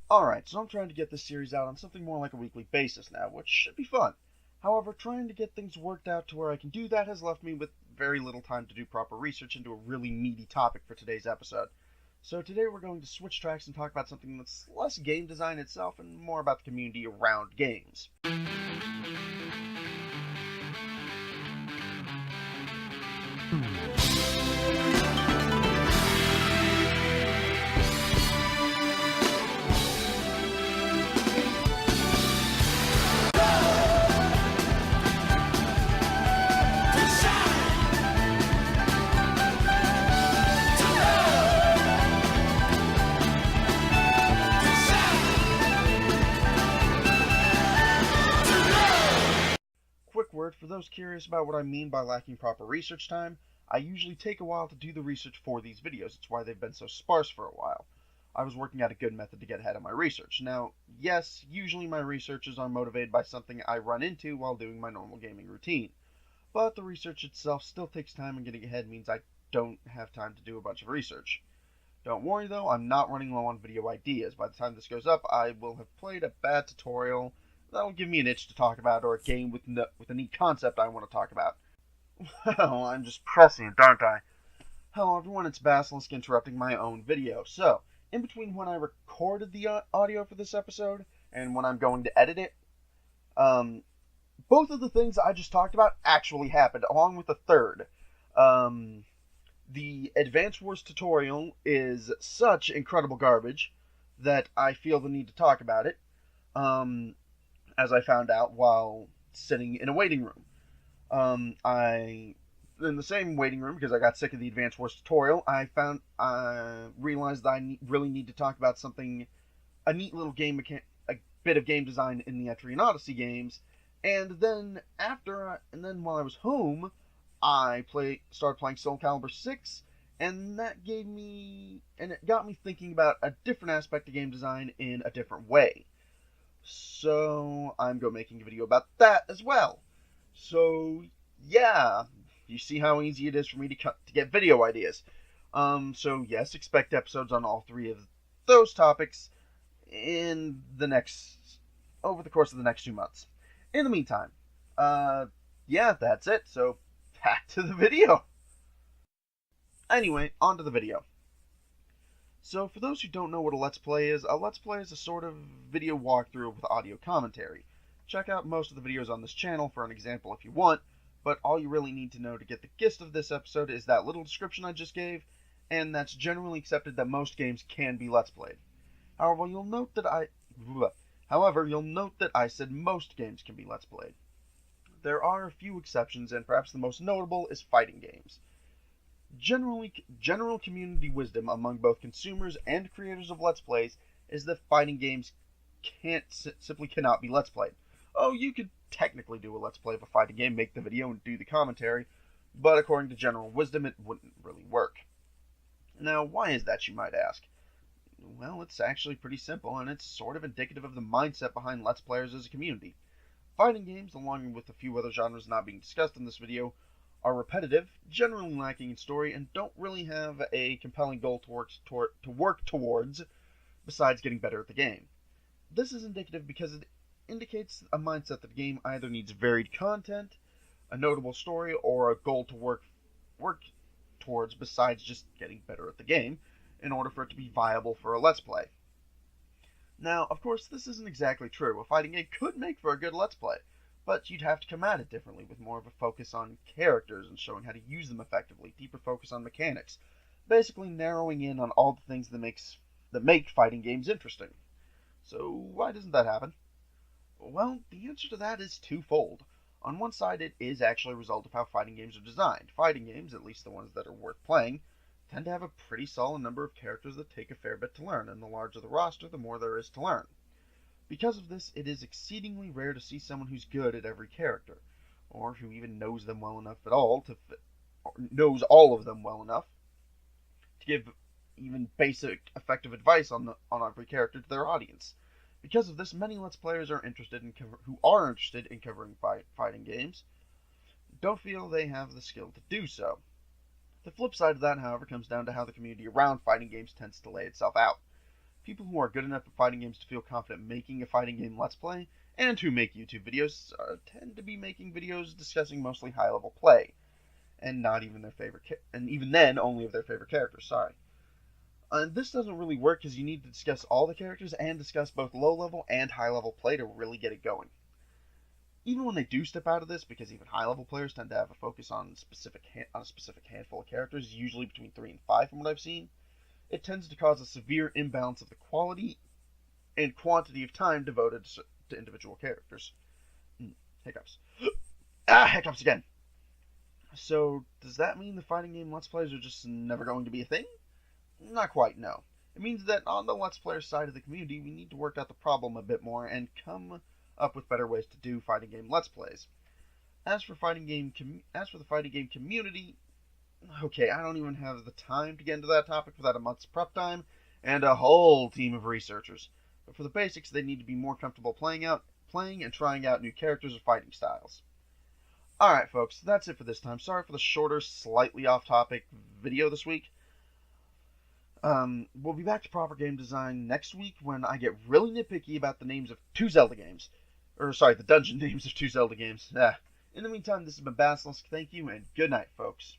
Alright, so I'm trying to get this series out on something more like a weekly basis now, which should be fun. However, trying to get things worked out to where I can do that has left me with very little time to do proper research into a really meaty topic for today's episode. So today we're going to switch tracks and talk about something that's less game design itself and more about the community around games. Quick word for those curious about what I mean by lacking proper research time. I usually take a while to do the research for these videos. It's why they've been so sparse for a while. I was working out a good method to get ahead of my research. Now, yes, usually my researches are motivated by something I run into while doing my normal gaming routine. But the research itself still takes time, and getting ahead means I don't have time to do a bunch of research. Don't worry though, I'm not running low on video ideas. By the time this goes up, I will have played a bad tutorial that'll give me an itch to talk about, or a game with a neat concept I want to talk about. Well, I'm just prescient, aren't I? Hello everyone, it's Basilisk interrupting my own video. So, in between when I recorded the audio for this episode and when I'm going to edit it, both of the things I just talked about actually happened, along with a third. The Advanced Wars tutorial is such incredible garbage that I feel the need to talk about it, as I found out while sitting in a waiting room. In the same waiting room, because I got sick of the Advanced Wars tutorial, I realized that I really need to talk about a neat little game a bit of game design in the Etrian Odyssey games, and then while I was home, I started playing Soulcalibur 6, and it got me thinking about a different aspect of game design in a different way. So I'm making a video about that as well. So yeah, you see how easy it is for me to get video ideas. So yes, expect episodes on all three of those topics over the course of the next 2 months. In the meantime, yeah, that's it. So back to the video. Anyway, on to the video. So for those who don't know what a Let's Play is a sort of video walkthrough with audio commentary. Check out most of the videos on this channel for an example if you want, but all you really need to know to get the gist of this episode is that little description I just gave, and that's generally accepted that most games can be Let's Played. However, you'll note that I said most games can be Let's Played. There are a few exceptions, and perhaps the most notable is fighting games. General community wisdom among both consumers and creators of Let's Plays is that fighting games simply cannot be Let's Played. Oh, you could technically do a Let's Play of a fighting game, make the video, and do the commentary, but according to general wisdom, it wouldn't really work. Now, why is that, you might ask? Well, it's actually pretty simple, and it's sort of indicative of the mindset behind Let's Players as a community. Fighting games, along with a few other genres not being discussed in this video, are repetitive, generally lacking in story, and don't really have a compelling goal to work towards besides getting better at the game. This is indicative because it indicates a mindset that the game either needs varied content, a notable story, or a goal to work towards besides just getting better at the game in order for it to be viable for a Let's Play. Now, of course, this isn't exactly true. A fighting game could make for a good Let's Play, but you'd have to come at it differently, with more of a focus on characters and showing how to use them effectively, deeper focus on mechanics, basically narrowing in on all the things that make fighting games interesting. So why doesn't that happen? Well, the answer to that is twofold. On one side, it is actually a result of how fighting games are designed. Fighting games, at least the ones that are worth playing, tend to have a pretty solid number of characters that take a fair bit to learn, and the larger the roster, the more there is to learn. Because of this, it is exceedingly rare to see someone who's good at every character, or who even knows them well enough knows all of them well enough to give even basic effective advice on every character to their audience. Because of this, many Let's Players who are interested in covering fighting games don't feel they have the skill to do so. The flip side of that, however, comes down to how the community around fighting games tends to lay itself out. People who are good enough at fighting games to feel confident making a fighting game Let's Play, and who make YouTube videos, tend to be making videos discussing mostly high-level play, and not even their favorite, and even then, only of their favorite characters. Sorry. And this doesn't really work because you need to discuss all the characters and discuss both low-level and high-level play to really get it going. Even when they do step out of this, because even high-level players tend to have a focus on a specific handful of characters, usually between 3 and 5 from what I've seen, it tends to cause a severe imbalance of the quality and quantity of time devoted to individual characters. Hiccups. Hiccups again. So, does that mean the fighting game Let's Plays are just never going to be a thing? Not quite, no. It means that on the Let's Player side of the community, we need to work out the problem a bit more and come up with better ways to do fighting game Let's Plays. As for the fighting game community, okay, I don't even have the time to get into that topic without a month's prep time and a whole team of researchers. But for the basics, they need to be more comfortable playing and trying out new characters or fighting styles. Alright folks, that's it for this time. Sorry for the shorter, slightly off-topic video this week. We'll be back to proper game design next week when I get really nitpicky about the names of 2 Zelda games. The dungeon names of 2 Zelda games. In the meantime, this has been Basilisk. Thank you, and good night, folks.